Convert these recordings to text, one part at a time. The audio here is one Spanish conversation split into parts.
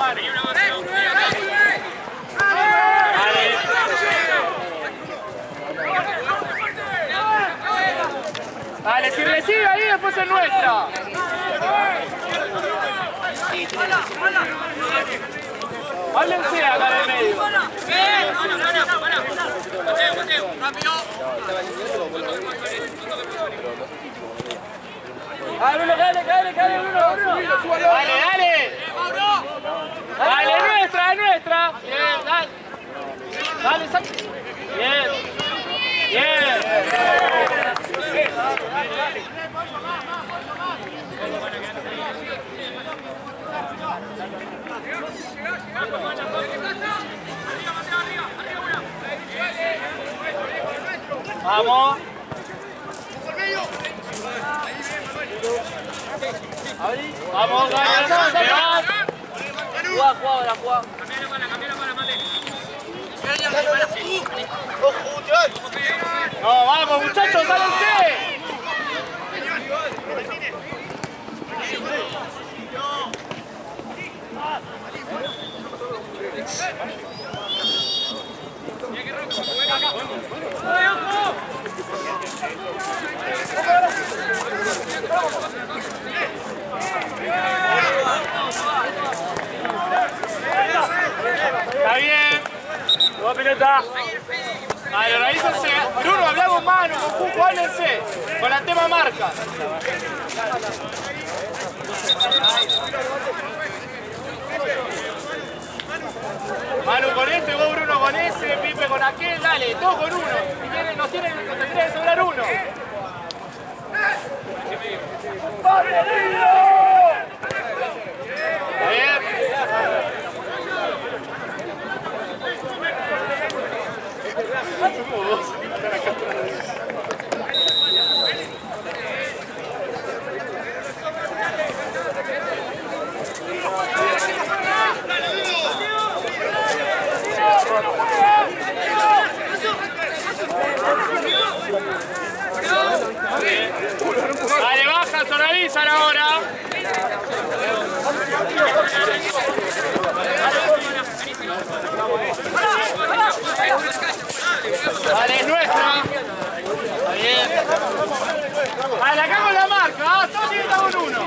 mano. Dale, si recibe ahí, después es nuestra. Háblense acá en el medio. Dale, Bruno. Dale. Dale, es nuestra. Bien, dale. Dale, saca. Bien. Vamos. Vamos, Jugá. No, vamos, muchachos, sálense. Está bien. Nueva pelota. Vale, organícense. Bruno, hablamos mano, con Cuco, háblense. Con la tema marca. Manu con este, vos Bruno con ese, Pipe con aquel, dale, todos con uno. Nos tendría que sobrar uno. Dale, baja, se organizan ahora. Dale, es nuestra. Está bien. Dale, acá con la marca, todos tienen que estar con uno.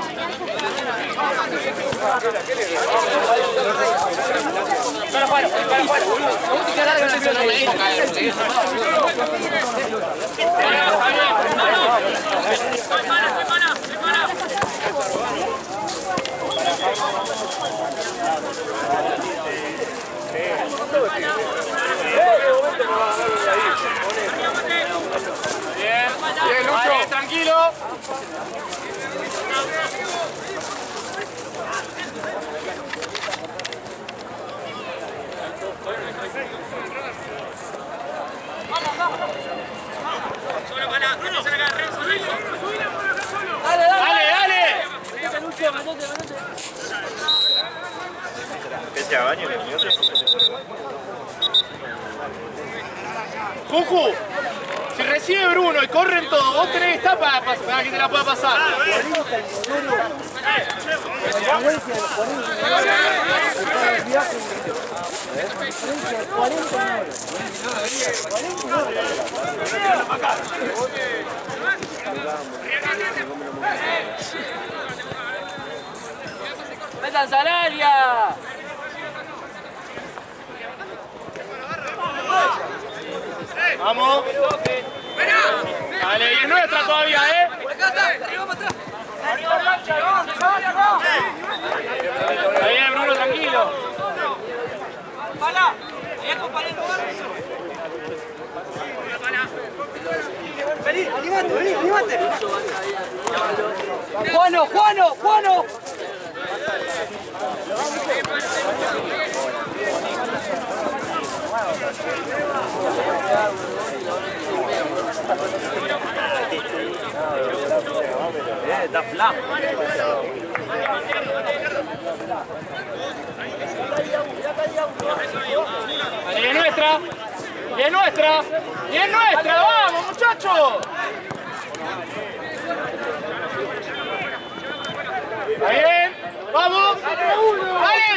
Bien, Lucho, tranquilo. Dale. Cucu, si recibe Bruno y corren todos, vos tenés que estar para que te la pueda pasar. ¡Metan Salaria! Vamos. Dale, y es nuestra todavía, ¿eh? Está bien, Bruno, tranquilo. Vení, animate. Juano. Da fla. Y es nuestra, vamos muchachos. Está bien, vamos, dale.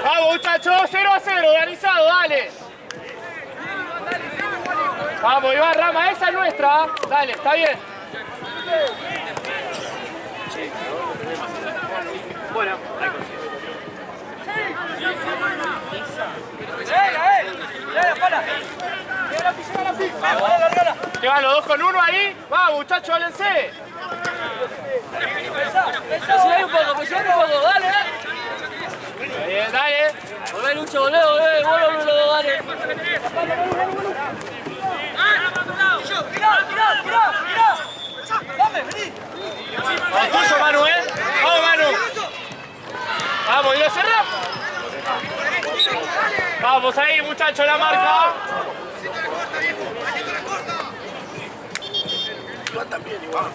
Vamos, muchachos, 0-0, organizado, dale. Vamos, Iván Rama, esa es nuestra. Dale, está bien. Bueno, ahí consigo. ¿Qué van los 2 con 1 ahí? Vamos, muchachos, válense. Presioname un poco, dale. Bien, dale. Volvé, Lucho, volvé, dale. Mirá. Dame, vení. Vamos, tuyo, Manu, Vamos, Manu. Vamos, y cerrar. Vamos ahí, muchachos, la marca. También, igual.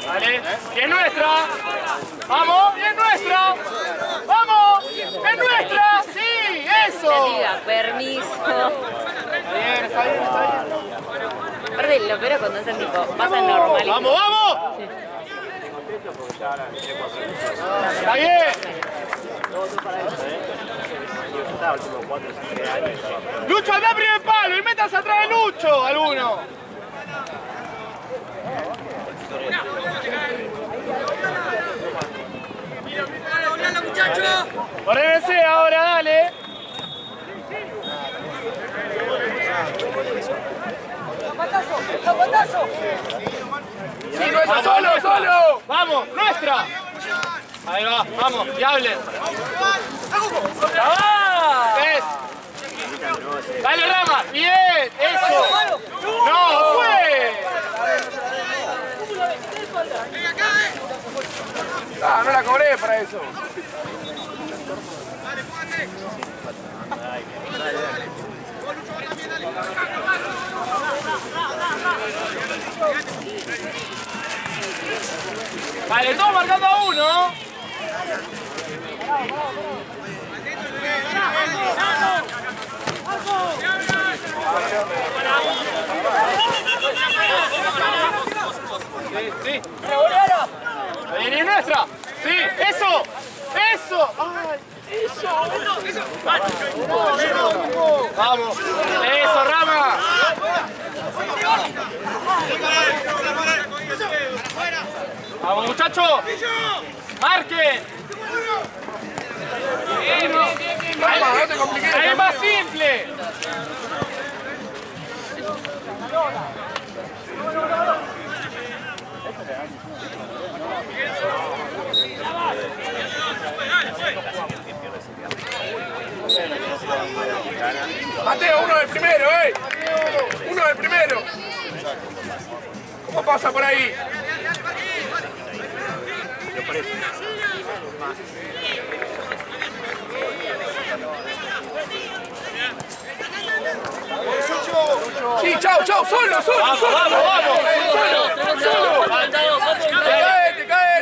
Vale, y es nuestra. Vamos, y es nuestra. Vamos, es nuestra. Sí, eso. Permiso. Está bien. Aparte, lo peor es cuando hacen tipo, pasan normal. ¡Vamos! Sí. Está bien. Lucho, anda primer palo y metas atrás de Lucho, alguno. Ordenense ahora, dale. ¡Zapatazo! Sí, nuestra, solo. Vamos, nuestra. Ahí va, vamos, y hablen. Es. Dale, Rama, bien, eso. No, fue. Ah, no la cobré para eso. Vale, todos marcando a uno. Sí. ¿Viene nuestra? Sí, eso. Ay, eso. Vamos. Eso, Rama. Vamos, muchachos. Marquen. No te compliques. Ahí es más simple. Mateo, uno del primero, Uno del primero. ¿Cómo pasa por ahí? Sí, chao, solo. Vamos. Solo. Caete.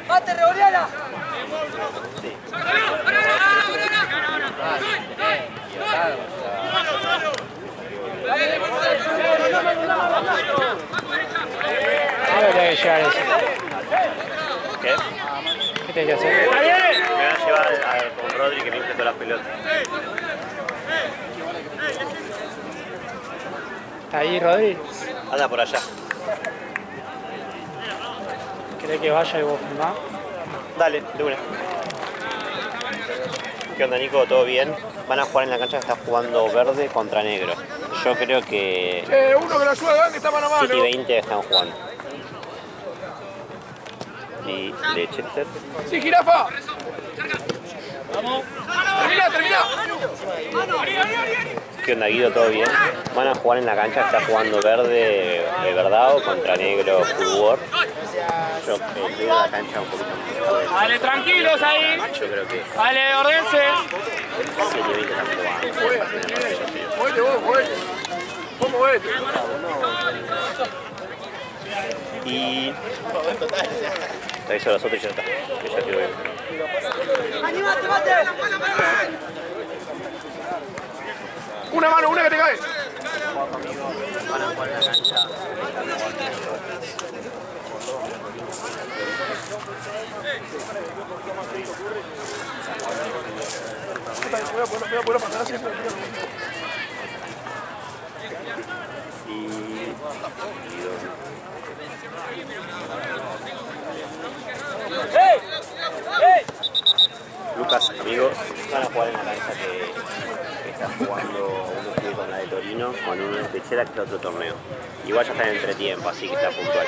¡Mate, Reoriana! Ahora tengo que llevar eso. ¿Qué? ¿Qué tengo que hacer? ¿Está bien? Me van a llevar con Rodri que me infle todas las pelotas. ¿Está ahí, Rodri? Anda por allá. ¿Querés que vaya y vos filmás? Dale, de una. ¿Qué onda, Nico? ¿Todo bien? Van a jugar en la cancha que está jugando verde contra negro. Yo creo que Uno que la ayuda, que está mano a mano. City 20 están jugando. Y Leicester. Sí, jirafa. Termina. ¿Qué? ¿Qué onda, Guido? ¿Todo bien? Van a jugar en la cancha, está jugando verde, Verdado contra negro, Fulgor. Yo veo la cancha un poquito más. Dale, tranquilos ahí. Yo creo que Dale, ordense. 7-20 tampoco va. Muévete vos, muévete. Vos muévete. Y... Te aviso a los otros y ya está. Que ya estoy bien. ¡Animate, mate! Una mano, una que te cae. Van a jugar en la cancha. Voy a pasar así. Lucas, amigo, van a jugar en la cancha que está jugando uno estuvo con la de Torino, con uno de Techera, que es otro torneo. Igual ya está en entretiempo, así que está puntual.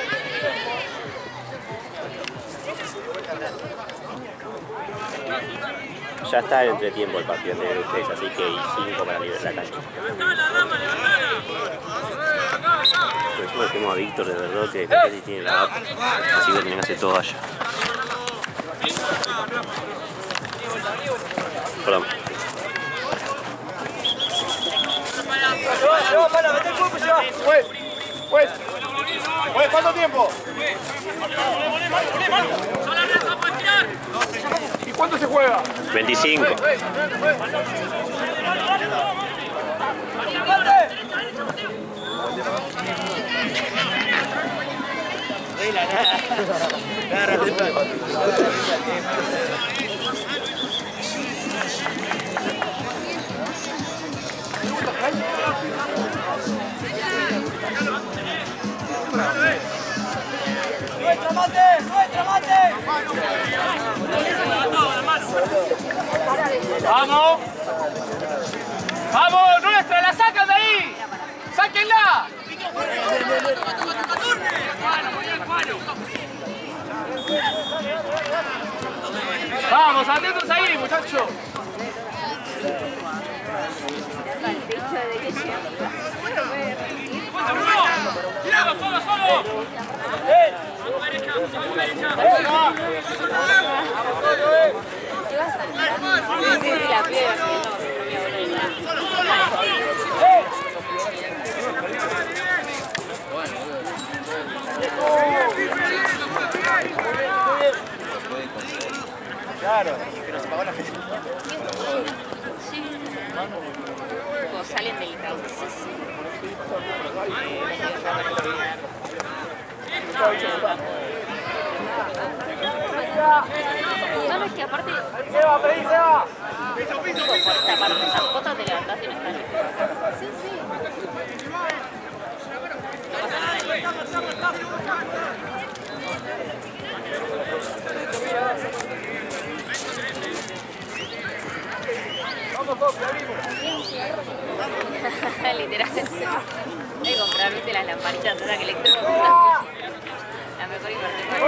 Ya está en entretiempo el partido entre ustedes, así que hay 5 para liberar la cancha. Por eso tenemos a Víctor de verdad que casi tiene la app, así que tienen que hacer todo allá. Perdón. Se va, para, mete el cuerpo y se va. Pues, ¿cuánto tiempo? ¿Y cuánto se juega? 25. ¡Nuestra mate! ¡Nuestra mate! ¡Vamos! ¡Vamos! ¡Nuestra! ¡La sacan de ahí! ¡Sáquenla! ¡Vamos! ¡Atentos ahí, muchachos! Claro, que nos pagó la gente. Como salen del caos. No, es que aparte... ¡Se va, pedí, se va! Esta parte, esas fotos te levantaste y no están. Sí, sí. Literal. Hay que comprar, viste, las lamparitas esas que electrocutan. La mejor inversión.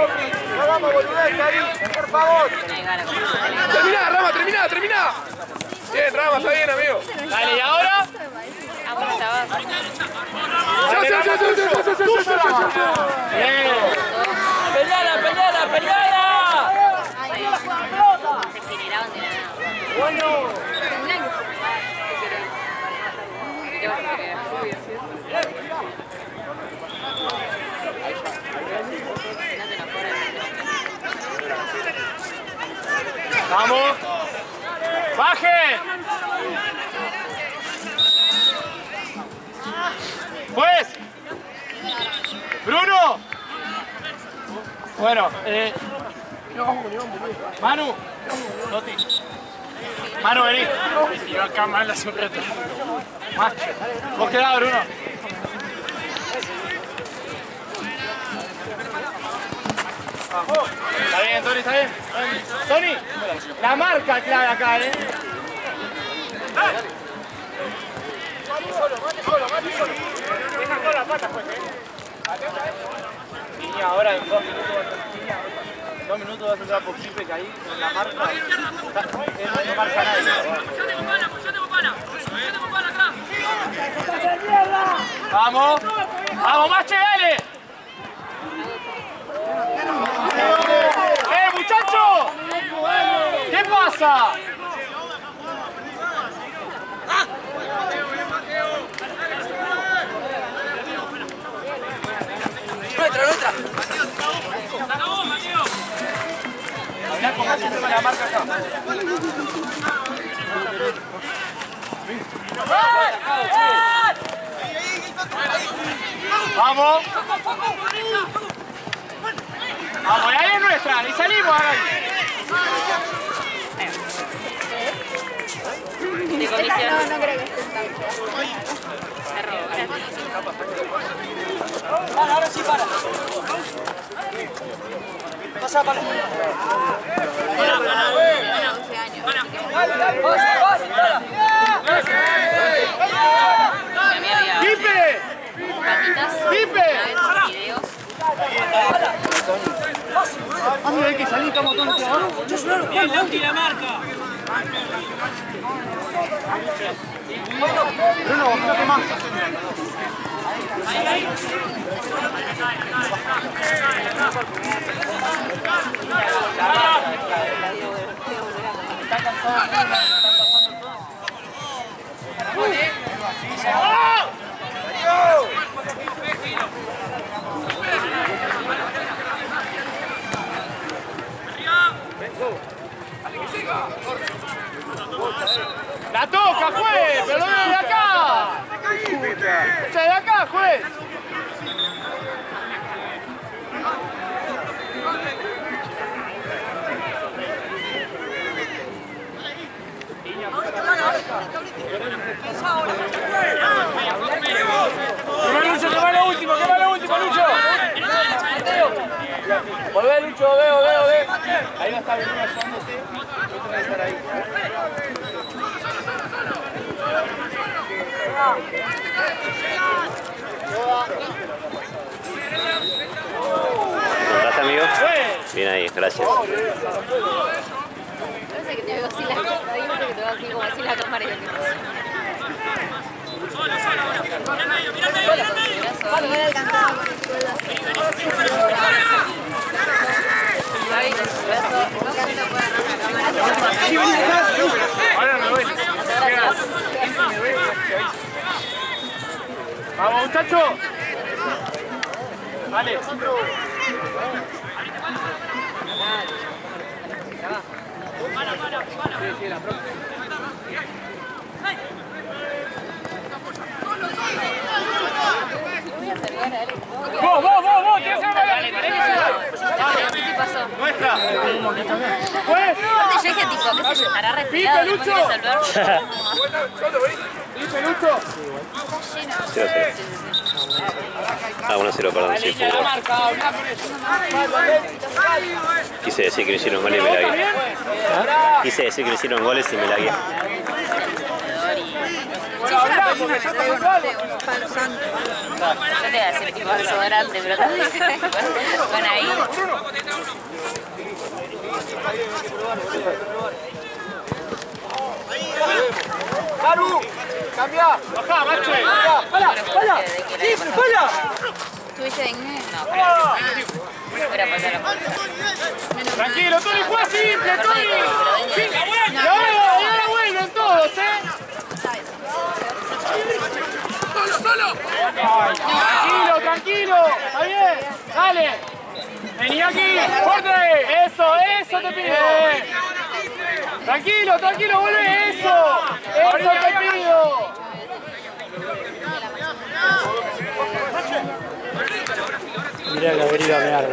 ¡No vamos, boludez, ahí! ¡Por favor! Ahí va la compra. Terminá, Rama, terminá. Bien, Rama, está bien, amigo. Dale, ¿y ahora? Ah, bueno, estaba. ¡Peleala, peleala, peleala! Se generaban de la nada. ¡Bueno! ¿Qué vas a querer? No te nos ¡Vamos! ¡Bajen! ¡Pues! ¡Bruno! Bueno, Manu. Loti. Manu, vení. Yo acá mal la sorpresa. Macho. Vos quedás, Bruno. Está bien, Tony, está bien. Tony, la marca clave acá, Deja con las patas, pues, Niña, ahora en 2 minutos vas a entrar por Chipe, que ahí en la marca no marca nadie. ¡Yo tengo pana acá! Vamos. Vamos, Mache, dale. Muchacho. ¿Qué pasa? Nuestra. Mirá cómo se toma la marca acá. Vamos. Vamos, y ahí es nuestra. Y salimos ahí. De comisión. No creo que esté tan Ahora sí para. Pasa para. 12 años. ¡Pipe! ¡Pipe! Videos. Vamos, hay que salir, estamos todos abajo. Bien, Lauti la marca. Bruno, bajate más. La toca, juez, pero no de acá. Echa de acá, juez. Que va lo último, Lucho. Volvé, Lucho, ve. Ahí va a estar Bruno ayudándote. Yo tengo que estar ahí. ¿Encontraste, amigo? Bien ahí, gracias. Parece que te veo así la cámara. Parece que te veo así como así la cámara y lo que pasa. Lo voy a alcanzar con el suelo. Ahora me voy. Vamos, muchachos. Vale. Vos, ¿qué haces? ¿Qué pasó? Nuestra. Pues. Yo dije tipo, qué sé yo, estará resfriado, Pipe, después Lucho. quiere salvar. Listo, Lucho. 0-0. Ah, 1-0, perdón, sí, fútbol. Quise decir que no hicieron goles y me la guié. Quise decir que no hicieron goles y me la guié. Unos palos santos. Yo te iba a decir tipo desodorante, pero también con ahí. Maru, cambia. Bajá, macho. ¡Hala! ¡Sí, ¡hala! ¿Tuviste en? No, pero fuera pasar la puerta. Tranquilo, Tony, juega simple, Tony. Y ahora vuelven todos, Tranquilo, está bien. Dale. Vení aquí, fuerte. Eso te pido. Tranquilo, vuelve eso. Eso te pido. Mirá que haber ido a mirar,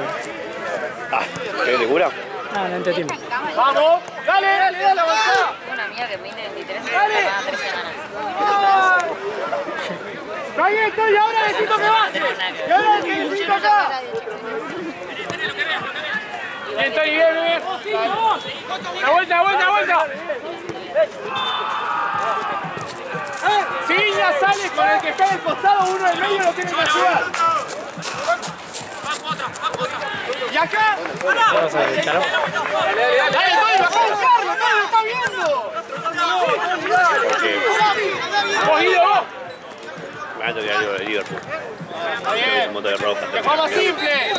Ah, ¿qué te cura? no entendí. Vamos, dale, avanzá. Una amiga que mide 23 cada 3 semanas. Ahí estoy, ahora necesito que baje. Y ahora necesito acá. Bien, Tony, bien. La vuelta. Si Viña sale con el que está del costado, uno del medio lo tiene que ayudar. ¿Y acá? ¿Vas a echar? Dale, Tony, bajá a buscarlo, Tony, lo está viendo. Porque Vos, Guido, vos. algo de Liverpool. Está bien. Moto de roja. ¡Que juega simple!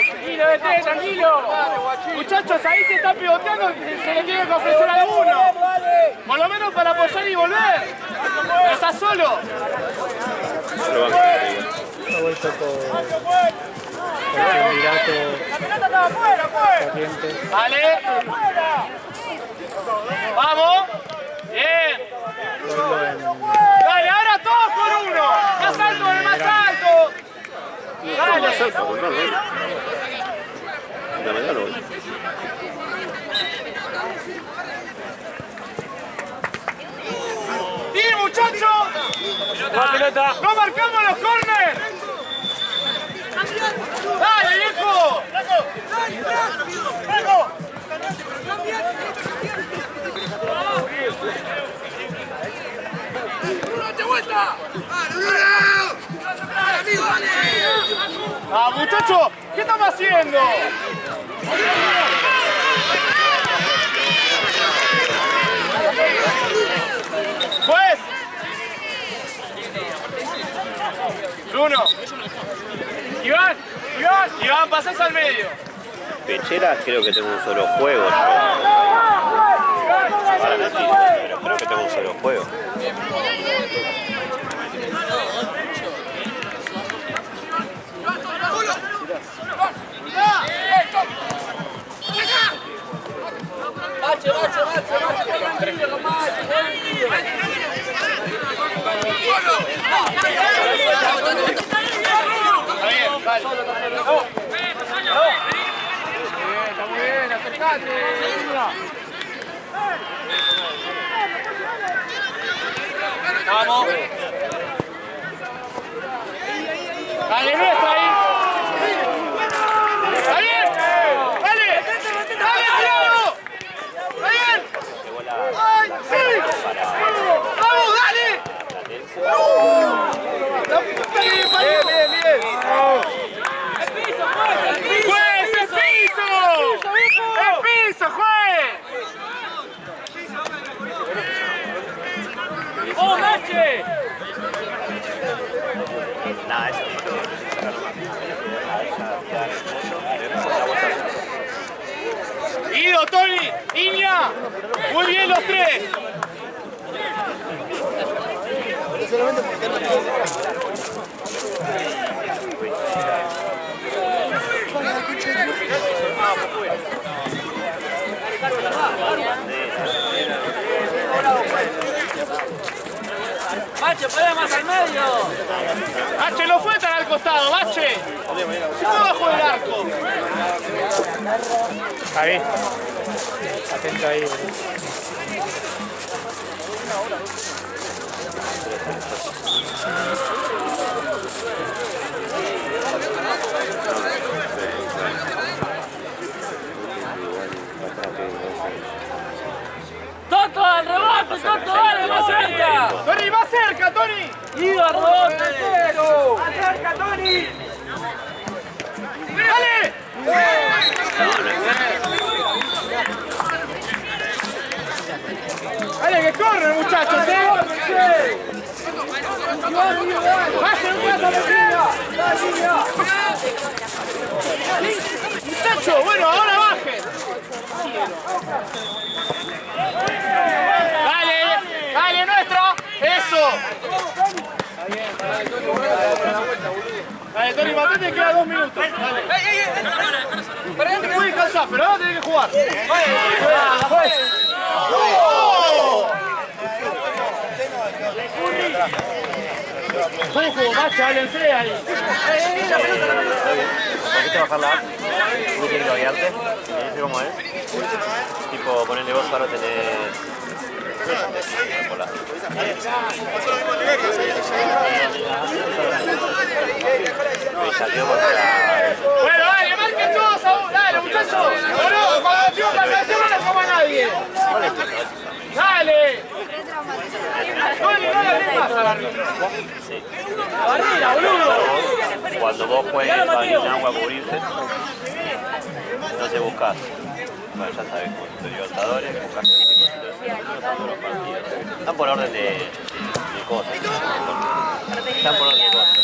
Tranquilo, DT, tranquilo. Muchachos, ahí se está pivoteando, se le tiene que ofrecer a alguno. Por lo menos para apoyar y volver. Pero está solo. Pero van, Ha vuelto por Emirato Corrientes. Dale. Vamos. Bien. Vuelvo en Dale, ahora todos con uno. Más alto, el más alto. Dale. fundamental hoy. ¡Bien, muchachos! La pelota. ¡No marcamos los corners! ¡Dale, viejo! ¡Ah, muchachos! ¿Qué estamos haciendo? ¡Juez! Bruno. Iván, pasás al medio. Pecheras creo que tengo un solo juego yo. Ahora no estoy, pero creo que tengo un solo juego. Está bien, dale. Está muy bien, acercate. Vamos. Dale, nuestra ahí. ¿Está bien? Dale. Dale, tirado. ¿Está bien? ¡Ay, sí! ¡Vamos, dale! ¡La puta que me parió! Bien. ¡Juez, el piso! ¡El piso, juez! ¡Oh, Nache! Nada, eso Guido, Tony, Iña, muy bien los tres. ¡Mache, ponle más al medio! Mache, no fue tan al costado, Mache. Se fue bajo el arco. Javi, atento ahí. ¡Toto, al rebote! ¡Toto, dale, más cerca! Tony, más cerca, Tony. ¡Ido al rebote! Acerca, Tony. ¡Dale! Dale, que corren, muchachos, ¡Bajen un brazo arriba! ¡Muchachos! Bueno, ahora bajen. Dale, nuestra. Eso. Dale, Tony, matete, queda 2 minutos. Dale. Te puedes descansar, pero ahora tenés que jugar. ¡Ojo, macho, háblense ahí! ¿Por qué te bajar la app? ¿Tú tienes que loguearte? ¿Sí cómo es? Tipo, ponele vos ahora tenés... Hola. Me salió por la... Bueno, dale, marquen todos ahora. Dale, muchachos. Boludo, cuando el tío canción no le coma a nadie. Dale. No le des más a la risa. Sí. Barrera, boludo. Cuando vos juegues van en agua a cubrirse, entonces buscás bueno, ya sabes, como Libertadores, buscas el equipo de todos los partidos. Están por orden de cosas. Están por orden de cosas.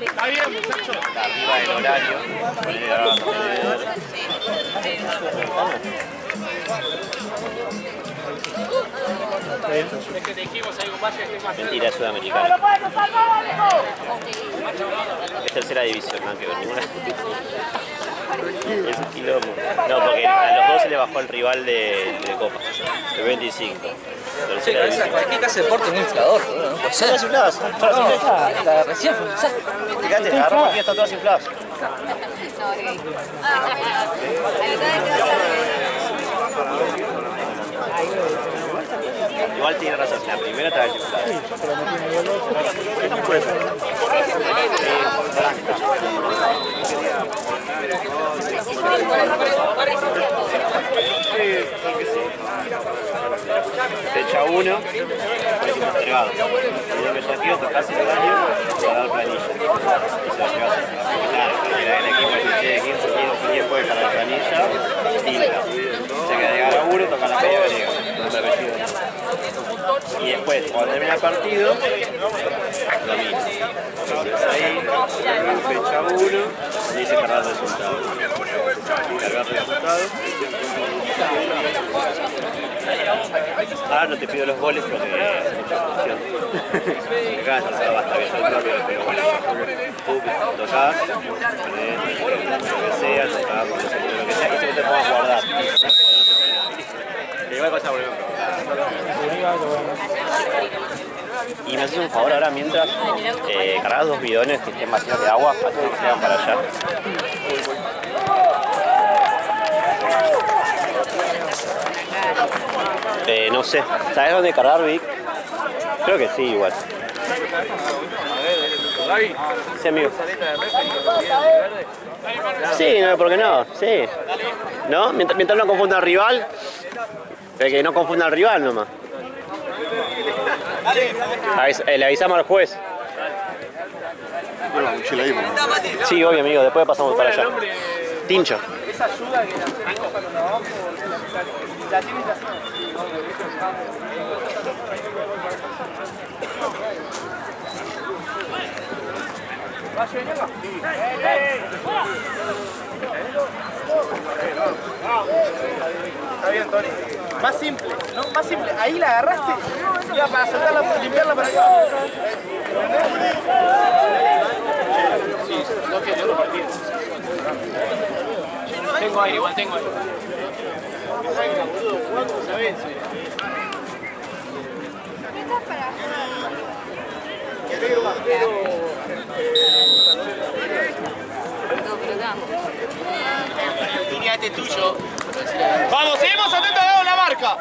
Está bien, muchachos. Está arriba del horario. Ponele ahora vas a tener. Mentira, es sudamericana. Es tercera división, no que ver ninguna. Es un quilombo. No, porque a los dos se le bajó el rival de Copa. El 25. Sí, cualquier clase de deporte es un inflador, ¿no? No puede ser. Todas infladas. La recién fue inflada. Fíjate, agarramos aquí, están todas infladas. No, ok. Igual tiene razón, la primera estaba inflada. Fecha 1, pues entregado. El objetivo tocas el horario para dar planilla. Y se lo llevas a terminar. El equipo de 15, ¿quién puede para la planilla? Tilda. Se queda llegar a 1, toca la media griega. Y después, cuando termina el partido, lo mismo. Entonces ahí, fecha 1, dice cargar el resultado. Cargar el resultado. Ahora no te pido los goles porque es mucha función. Acá ya basta que yo el propio le pego goles. Tú tocás, lo que sea, tocás, lo que sea, y siempre te puedas guardar. Igual cosa por ejemplo. Y me haces un favor ahora mientras cargas 2 bidones que estén vacíos de agua, así que se van para allá. No sé, ¿sabes dónde cargar, Vic? Creo que sí, igual. Sí, amigo. Sí, no, ¿por qué no? Sí. ¿No? Mientras no confunda al rival. Que no confunda al rival nomás. Le avisamos al juez. Sí, obvio, amigo. Después pasamos para allá. Tincho. Esa ayuda que la tengo para los abajo, la tienes que hacer. Está bien, Tony. Más simple, ¿no? Más simple. Ahí la agarraste. Iba para soltarla, limpiarla para acá. Sí, no tiene otro partido. Tengo aire, igual tengo aire. Este tuyo. Vamos, seguimos atentos a la marca.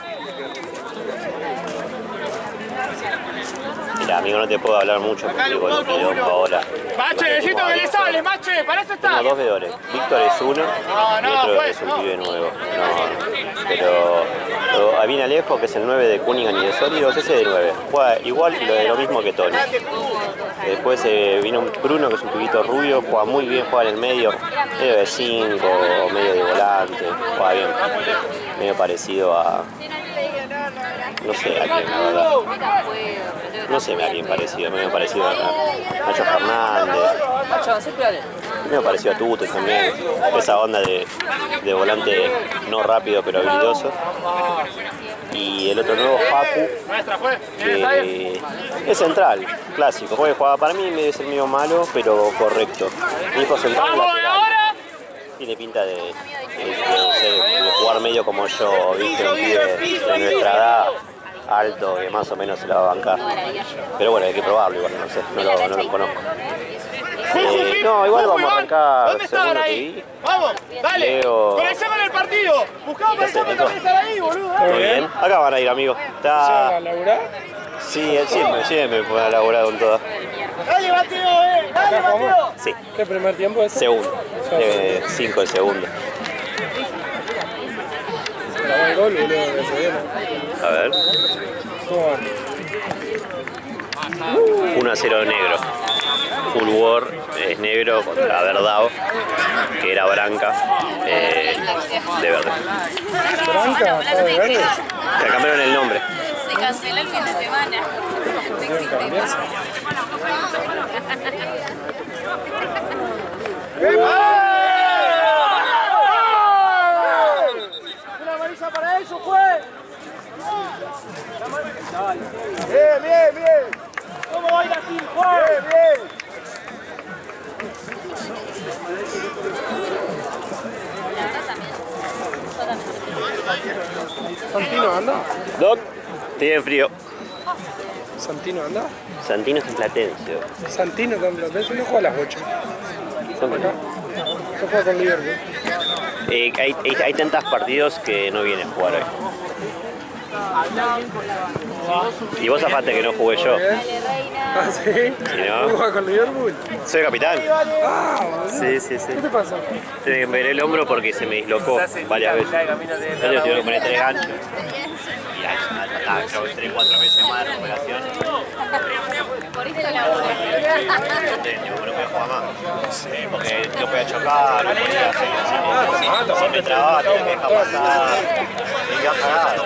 Mira, amigo, no te puedo hablar mucho porque digo el quilombo ahora. Mache, necesito que le sale, Mache, para eso está. Tengo 2 veedores. Víctor es uno y otro es un pibe nuevo. No, pero viene Alejo, que es el 9 de Cunningham y de Sólidos, ese de 9. Juega igual y lo mismo que Tony. Después vino Bruno, que es un pibito rubio, juega muy bien, juega en el medio de 5, medio de volante, juega bien. Medio parecido a... No sé a quién, la verdad. No sé a quién parecido, medio parecido a Nacho Fernández. Medio parecido a Tute también. Esa onda de volante no rápido pero habilidoso. Y el otro nuevo, Facu, que es central, clásico. Juega para mí debe ser medio malo, pero correcto. Mi hijo central lateral. Tiene pinta de jugar medio como yo, ¿viste? Un pibe de nuestra edad, alto, que más o menos se la va a bancar. Pero bueno, hay que probarlo igual, no sé, no lo conozco. No, igual vamos a arrancar. ¿Dónde estaban ahí? Vamos, dale. Conexión con el partido. Buscamos para el también estar ahí, boludo. Muy bien. Acá van a ir, amigos. ¿A laburar? Sí, él siempre me puede laburar con todas. Dale, Mateo, dale, Mateo. Sí. ¿Qué primer tiempo es? Segundo. 5 de segundo. Grabó el gol, boludo, que se viene. A ver. ¿Cómo va? 1-0 negro. Full War es negro contra Verdao, que era Branca. De verdad. Blanca, todo de verde. Se cambiaron el nombre. Se canceló el fin de semana. Deben cambiarse. Una amarilla para ellos, pues. Bien, bien, bien. ¿Cómo baila así, Juan? Bien, bien. ¿Santino anda? Doc, tiene frío. ¿Santino anda? Santino es en Platense. Santino también, pero no juega a las 8. Acá. No juega con Liverpool. Hay tantos partidos que no viene a jugar hoy. Y vos aparte que no jugué yo. ¿Ah, sí? Si no, ¿No juega con Liverpool? soy capitán. Ah, boludo. Sí, sí, sí. ¿Qué te pasa? Me veré el hombro porque se me dislocó varias veces. Yo tuve que poner 3 ganchos. Y ya, creo que 3-4 meses más de recuperación. Por esto la boca. No podía jugar más. Porque no podía chocar, no podía hacer. Siempre trababa, tenía que dejar pasar. Y quedaba parado.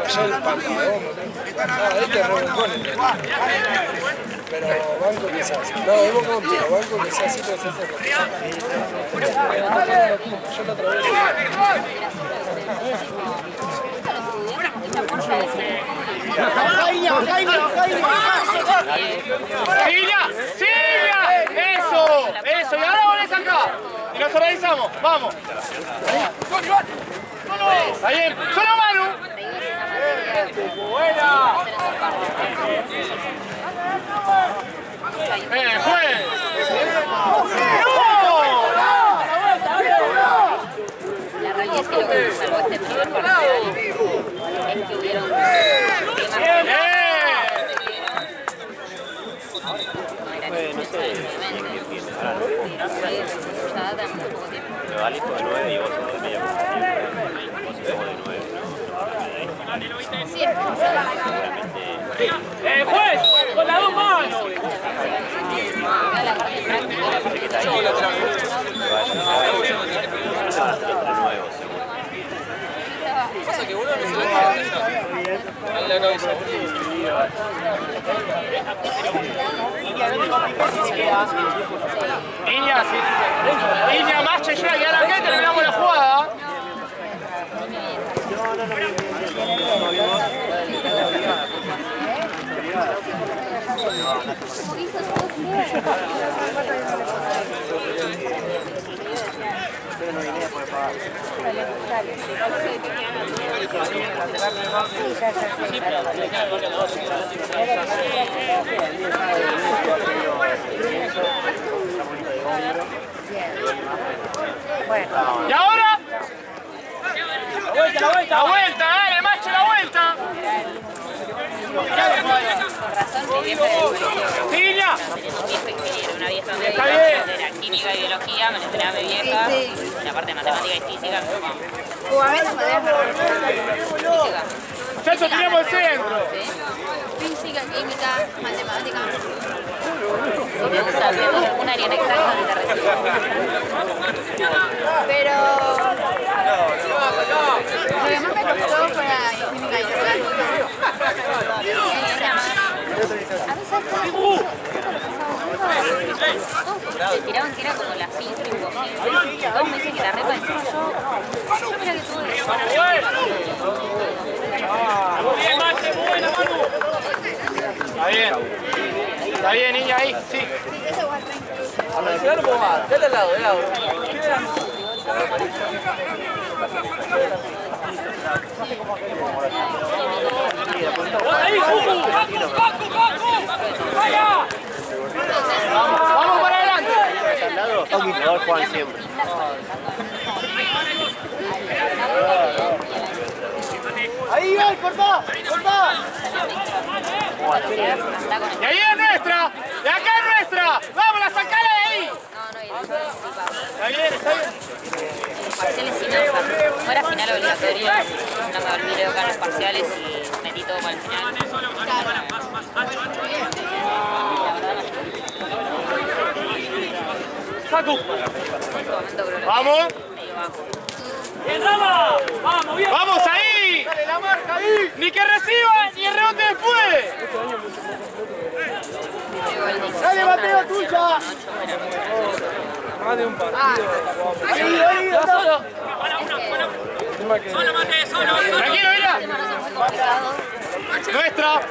Allá el pantalón. No, este es revolcón. Pero banco que se hace. No, es boca pero banco que se hace, todo se hace. Yo la otra vez. ¡Silvia! ¡Silvia! ¡Eso! ¡Eso! Y ahora volvés acá. Y nos organizamos. ¡Vamos! Está bien. ¡Solo Manu! ¡Buena! ¡Juez! La realidad es que lo que nos salvó este primer parcial es que hubieron Pero Ali fue de 9 y vos sos de media punta. Vos sos de 9. Sí, es ¡Juez! ¡Con las dos manos! la parte práctica. Pasa que uno no se le en la cabeza. Niña, sí. Niña, más chellera y ahora que terminamos la jugada. ¿Y ahora? La vuelta, dale, macho, la vuelta. Razón, mi vieja del colegio. ¡Niña! Una vieja me Está bien. era química y biología, me lo entrenaba mi vieja. Y la parte de matemática y física, mi papá. O a veces podrías Física. Muchachos, tenemos el centro. física, química, matemática. Estás haciendo un área en exacta de terrestre. Pero lo que más me costó fue la química inorgánica. A veces Se tiraban que era como la filtro imposible. Todos me dicen que la repa encima yo mira que tuve. Bien, Mache, buena, Manu. Está bien, niña, ahí, sí. Dale un poco más, dale al lado, al lado. ¡Ahí, Juju! ¡Vaya! Vamos para adelante. Al lado, los jugadores juegan siempre. Ahí, Iván, cortá, cortá. Y Y ahí es nuestra. De acá es nuestra. Vamos, la sacala de ahí. No, y el Está bien, está bien. parciales sin nada. No era final obligatorio. No me olvidé acá en los parciales y metí todo para el final. ¡Sacu! Vamos. ¡Bien, Rama! ¡Vamos, bien! ¡Vamos ahí! Dale la marca ahí. ¡Ni que reciba ni el rebote después! Dale, Mateo, tuya. Más de un partido. Ahí, solo. ¡Solo, Mate, solo! Tranquilo, mira. Este mano son muy complicados. Nuestra.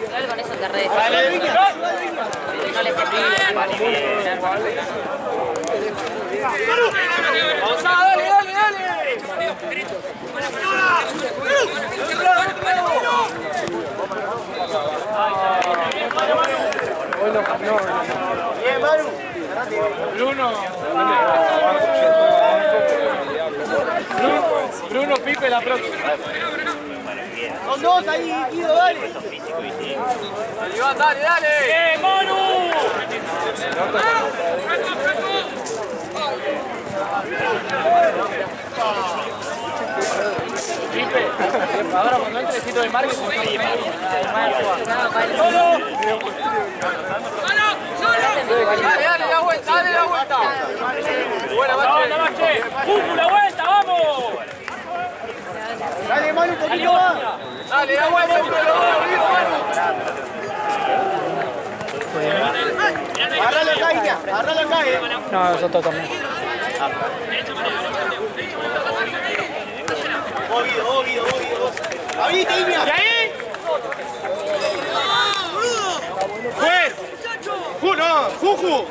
Igual con eso te re Dale. no les explico. Vamos, dale, dale, dale. Bien, Manu. Bruno Pipe la próxima. Son dos ahí, Guido, dale. Iván, dale, dale. ¡Bien, Manu! Pipe, ahora cuando entre el sitio de marketing. Dale, dale la vuelta, dale la vuelta. Buena, ¡Vamos, Mache! ¡Juju, la vuelta, vamos! Dale, Manu, un poquito más. Dale, la vuelta, uno de los dos, Guido, Manu. Agarrala acá, Iña. Agarrala acá, No, nosotros también. Guido. Ahorita, Iña. ¿Y ahí? ¡Juez! ¡Juju!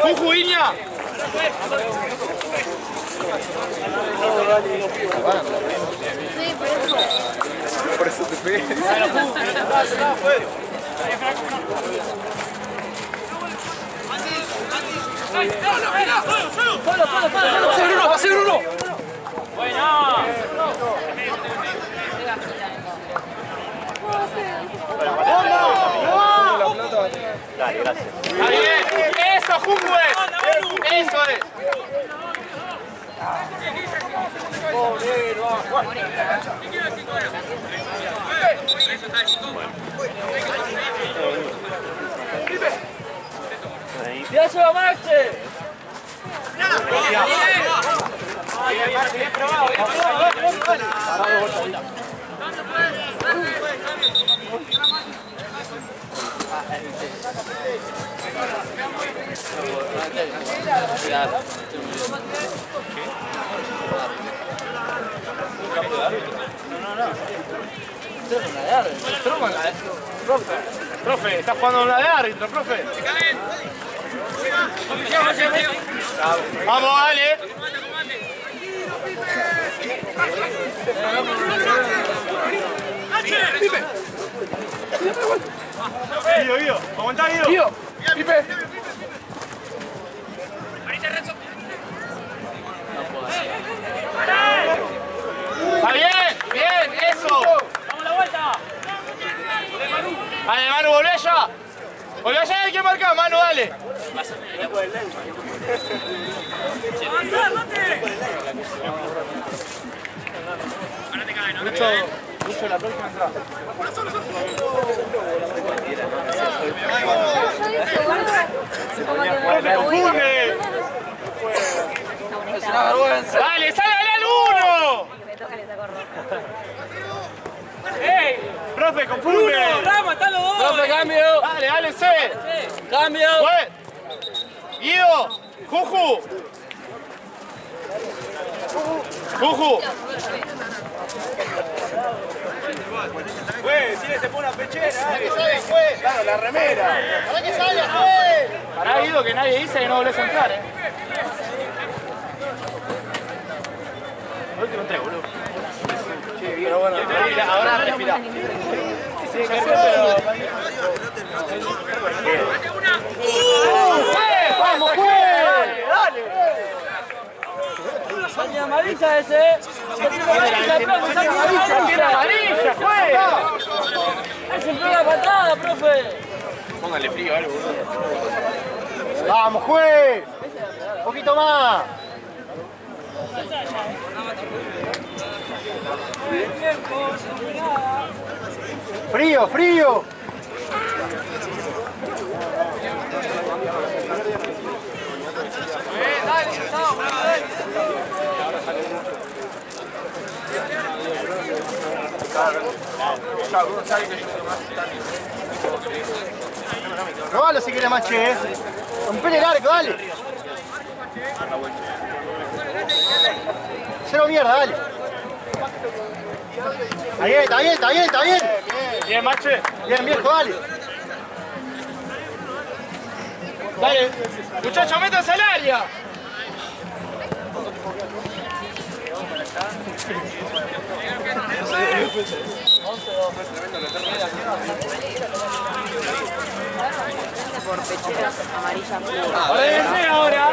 ¡Juju, Iña! Sí, por eso. Por eso te pegué. ¡Pase, Bruno! ¡Buena! Dale, gracias. ¡Está bien! ¡Eso, Juju es! ¡Eso es! ¡Ya se va, Mache! Profe, está jugando la de árbitro, profe. Vamos, dale. Guido, aguantá, Guido. Pipe. Está bien, bien, eso. ¡Vamos a la vuelta! Dale, Manu, volvé allá. Volvé allá, hay que marcar, Manu, dale. ¡Avanzá, Mate! Mucho la próxima entrada. ¡Confunde! ¡Dale, sale al uno! Me toca, le saco rojo. ¡Ey! ¡Profe, confunde! ¡Bruno, Rama, están los dos! ¡Profe, cambio! ¡Dale, dale, C! ¡Cambio! ¡Juez! ¡Guido! ¡Juju! ¡Juju! Güey, si se pone una pechera. Que salga, güey. Claro, la remera. Para que salga, güey. Pará, Guido, que nadie dice que no volvés a entrar, No te entré, boludo. Pero bueno, ahora respira. Sí, que pero... ¡Vamos, juez! ¡Dale! ¡Saña amarilla ese! ¡Tiene amarilla, profe! ¡Tiene amarilla, juez! ¡Es un pega patada, profe! Póngale frío algo, boludo. ¡Vamos, juez! Un poquito más. Frío, frío. Robalo si quieres, Mache, Rompele el arco, dale. Cero mierda, dale. Está bien. Bien, Mache. Bien, viejo, dale. Dale. Muchachos, métanse al área. Por pecheras amarillas. Ordense ahora.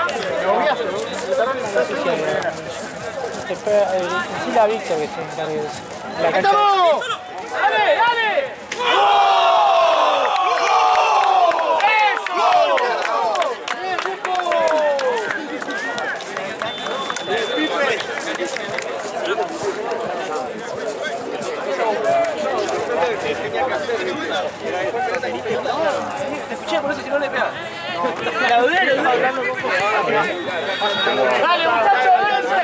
Decile a Víctor que se encargue de eso. La cancha. ¡Estamos! ¡Dale! Te escuché, por eso si no le pegas. La dudé, lo iba hablando con vos. ¡Dale, muchachos, ordense!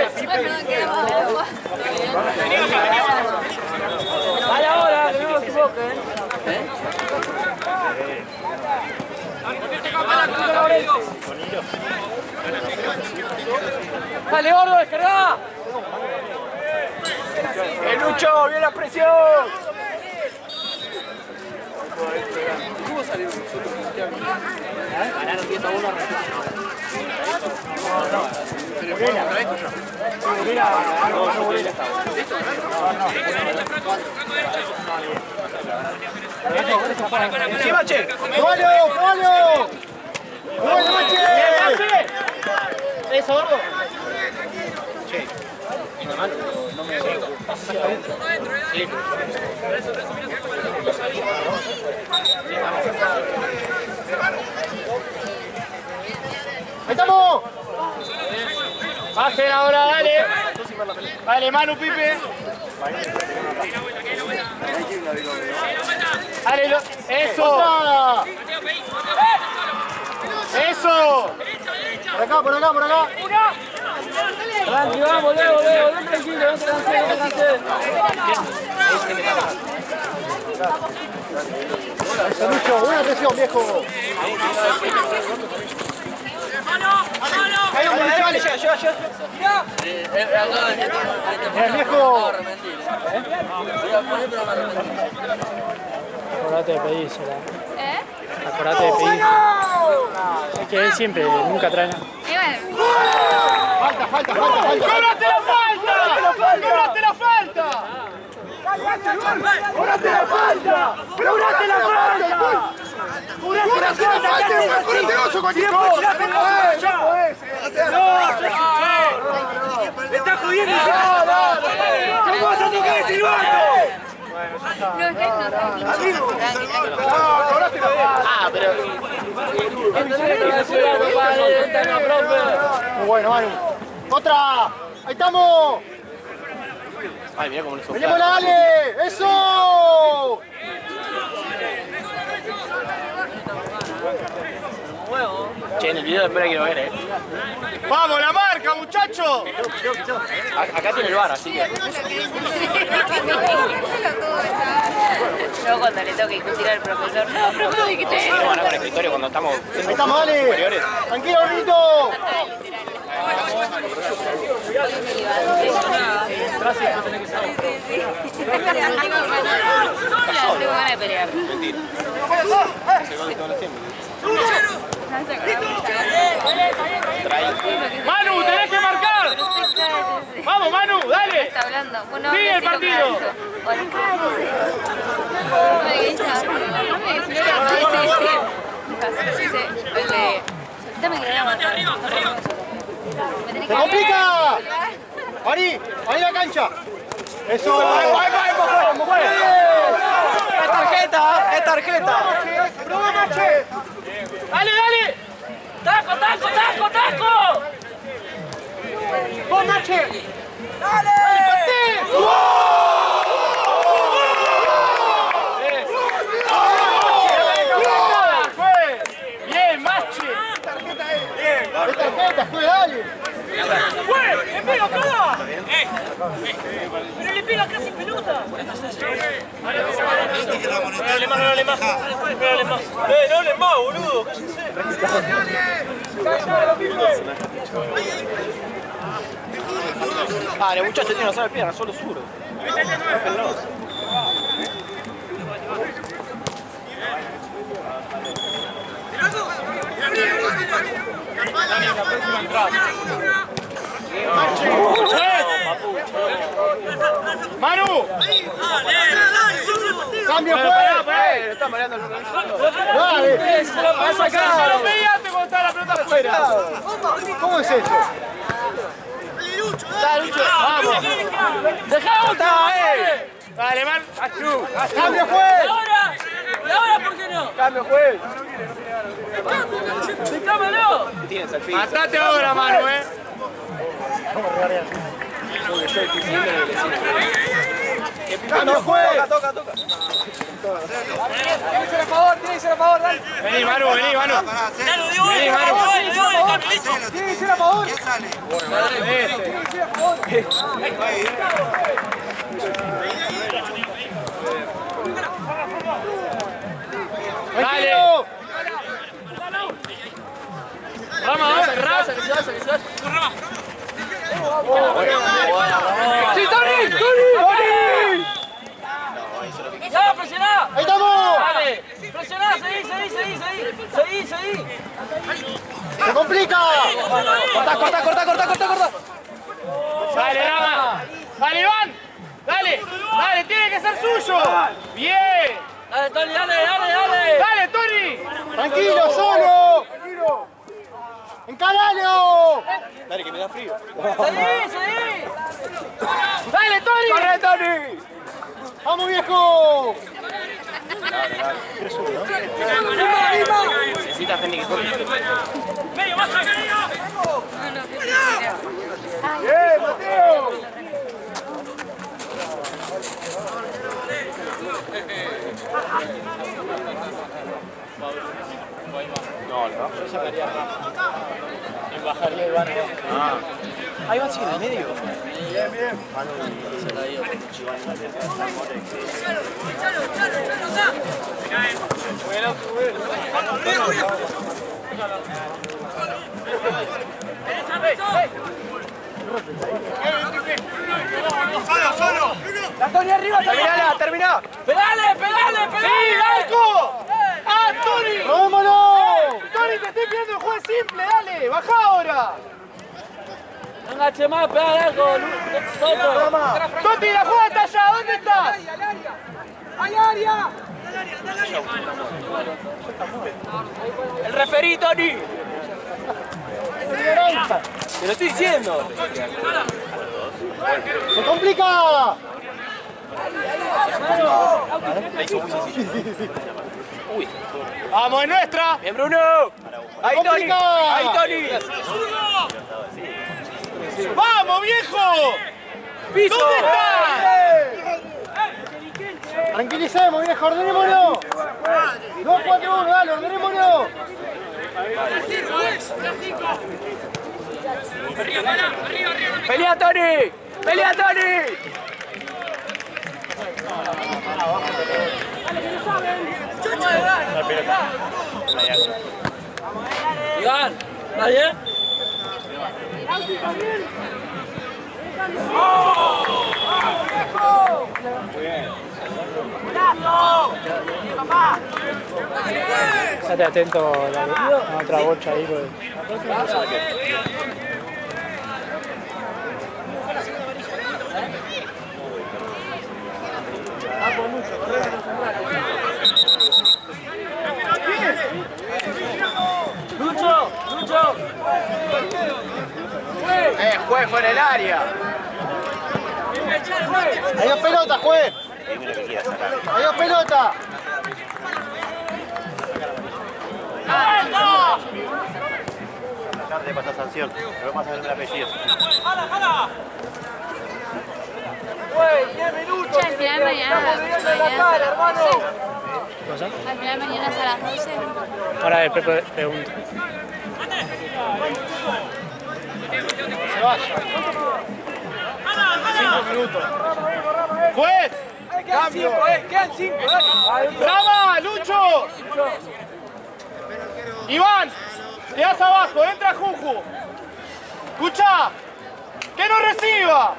Dale ahora, que no me equivoquen. Dale, gordo, descargá. ¡El Lucho, viene la presión! ¿Cómo salieron nosotros? Ganaron 10-1. ¡Sí, Mache! ¡Jugalo! ¡Jugalo, Mache! Eso, gordo. ¡Ahí estamos! Bajen ahora, dale. Dale, Manu, Pipe. Dale, eso. Eso. Por acá. Tranqui, vamos, volvé, tranquilo, no te cansé. Eso, Lucho, buena presión, viejo. Ahí, hombre, dale. Bien, viejo. Acordate de pedírsela. ¿Eh? Acordate de pedírsela. Es que él siempre, nunca trae nada. Y bueno. Falta. ¡Cobrate la falta! ¡Cobrate la falta! ¡Me estás jodiendo! ¿Cómo vas a tocar ese silbato? No, es que no, tranquilo. Ah, pero... Muy bueno, Manu. ¡Otra! ¡Ahí estamos! Ay, mira cómo le sopla. ¡Venimos, dale! ¡Eso! Che, en el video después quiero ver, ¡Vamos, la marca, muchachos! Acá tiene el bar, así que... Yo cuando le tengo que discutir al profesor, no, profe, dijiste. Bueno, con el escritorio cuando estamos... ¡Ahí estamos, dale! ¡Tranquilo, gordito! Tengo ganas de pelear. ¡Manu, tenés que marcar! ¡Vamos, Manu, dale! Está hablando. Bueno, ¡Sigue el partido! Hola, cállese. Dame que le marcar. ¡Se complica! ¡Ari! ¡Ahí la cancha! ¡Eso! ¡Vamos, ¡Es tarjeta! ¡Prueba, Mache! ¡Dale, dale! ¡Taco! ¡Vos, Mache! ¡Dale! ¡Bien, Mache! ¡Es tarjeta, fue, dale! ¡Fue! ¡Le pega acá! ¡Pero le pega casi pelota! hable más, no hable más. No hable más, boludo. Dale, muchachos, tienen que usar el pierna, solo zurdo. ¡Manu! ¡Cambio fuera! Está mareando el ¡Dale! Se lo puede sacar. ¡Se lo pedíate cuando está la pelota afuera! ¿Cómo es esto? Dale, Lucho. Vamos. Dejá otra, Dale, man. ¡Cambio fuera! ¿Y ahora por qué no? Cambio, juez. ¡Déjamelo! Tienes al fin. Matate ahora, Manu, ¡Cambio fuera! Toca. Tiene que ser a favor, dale. Vení, Manu, vení, Manu. ¡Ya lo dio él! ¡Lo dio él, Camilito! ¡Tiene que ser a favor! Dale. Rama, ¡Sí, Tony! ¡Ya, presioná! ¡Ahí estamos! ¡Dale! ¡Presioná! ¡Seguí! ¡Se complica! Corta. Dale, Rama. Dale, Iván. Dale, tiene que ser suyo. Bien. ¡Dale, Tony, dale! Dale, Tony. ¡Tranquilo, solo! ¡Encaralo! Dale, que me da frío. ¡Seguí! Dale, Tony. ¡Corre, Tony! ¡Vamos, viejo! Necesita técnica. ¡Medio, baja, medio! ¡Bien, Mateo! Yo sacaría y bajaría Iván. Ahí va, sigue en el medio. Bien. Solo. La Tony arriba, terminala. ¡Pegale! ¡Sí, Marco! ¡Ah, Tony! ¡Vámonos! Tony, te estoy pidiendo el juez simple, dale. Baja ahora. No enganche más, pegale algo, Toto. Toti, la jugada está allá. ¿Dónde estás? ¡Al área! El referí, Tony. Te lo estoy diciendo. ¡Se complica! Vamos, es nuestra. Bien, Bruno. Ahí, Tony. ¡Complica! Ahí, Tony. ¡Vamos, viejo! Piso. ¿Dónde estás? Tranquilicemos, viejo, ordenémonos. 2-4-1, dale, ordenémonos. ¡Pelea, Tony! ¡Pelea, Tony! Iván, ¿está bien? Estate atento a la otra bocha ahí. ¡Lucho! Juez fue en el área. Ahí va pelota, juez. Dime lo que quieras sacar. Ahí va pelota. Tratar de pasar sanción. Pero pasa el apellido. Che, al final mañana es a las 12. Al final mañana es a las 12. Ahora de Pepe pregunta. Se vaya. 5 minutos. ¡Juez! Quedan 5, quedan 5. ¡Brava! Iván, te das abajo, entra Juju. Escucha, que no reciba.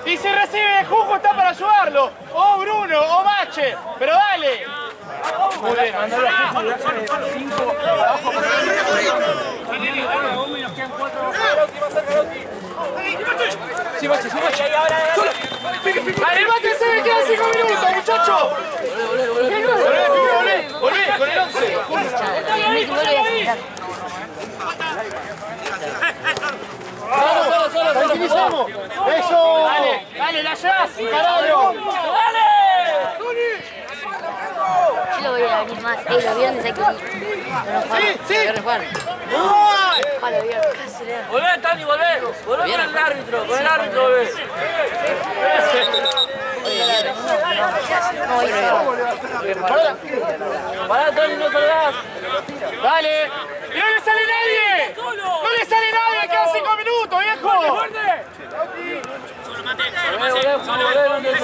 Y si recibe Juju está para ayudarlo. O Bruno, o Mache. Pero dale. Muy bien, mandalo a Juju. Sí, Mache, sí, Mache. Dale, Mache, se me quedan 5 minutos, muchacho. Volvé, con el 11. Solo. Tranquilizamos. Eso. Dale, la llevas. Carajo. Dale. Yo lo voy a venir más. ¿Lo vieron desde aquí? Sí. Volvé, Tony, volvé. Volvé con el árbitro, volvé. Pará, Tony, no salgas. Dale. ¡Y no le sale nadie! ¡No le sale nadie! ¡Quedan 5 minutos, viejo!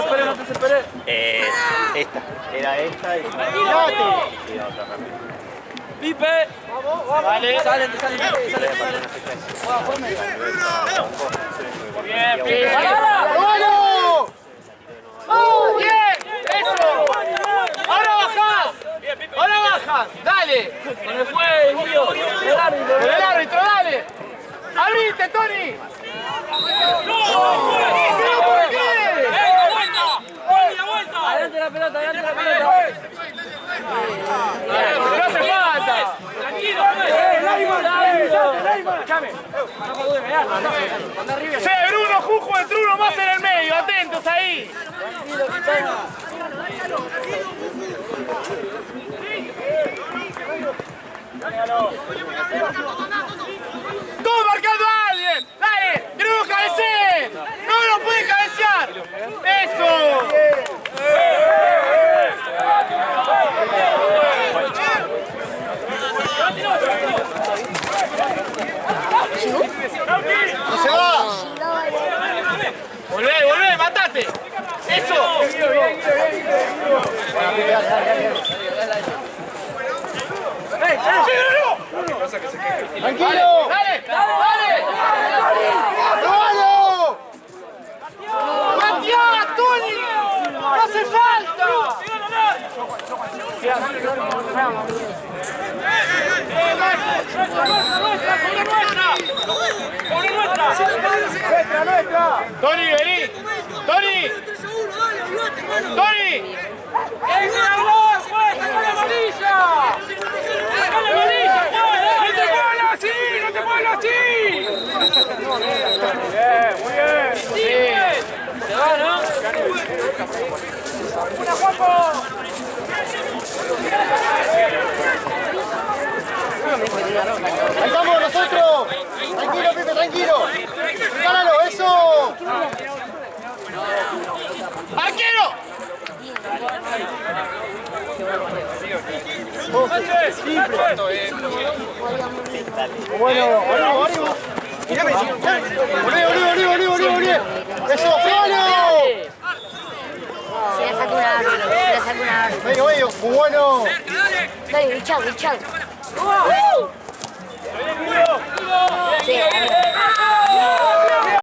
Volvé, no te desesperes. Esta. Era esta y... Pipe. Dale. Sale. Bien. ¡Bueno! ¡Oh, bien! ¡Eso! ¡Ahora bajas! ¡Dale! Con el fuego, tío. ¡Con el árbitro, dale! ¡Abrite, Tony! ¿Por qué? Adelante la pelota. ¡No hace falta! ¡Sí, Bruno, Juju, entre uno más en el medio! ¡Atentos ahí! ¡Todo marcando a alguien! ¡Dale! ¡Queremos cabecear! ¡No lo puede cabecear! ¡Eso! ¡No se va! ¡Volvé! ¡Matate! ¡Eso! ¡Tranquilo! ¡Dale! ¡Probalo! ¡Matías, Tony! ¡No hace falta! ¡Tony, vení! ¡Tony! ¡Tony! ¡No te muevas así! Muy bien. Se va, ¿no? ¡Una, Juanjo! ¡Ahí estamos nosotros! ¡Tranquilo, Pepe, tranquilo! ¡Gánalo, eso! ¡Arquero! Bueno, arriba. Olé. ¡Eso, palo! Se le saca una árboles. Medio, muy bueno. Dale, bichado. Sí,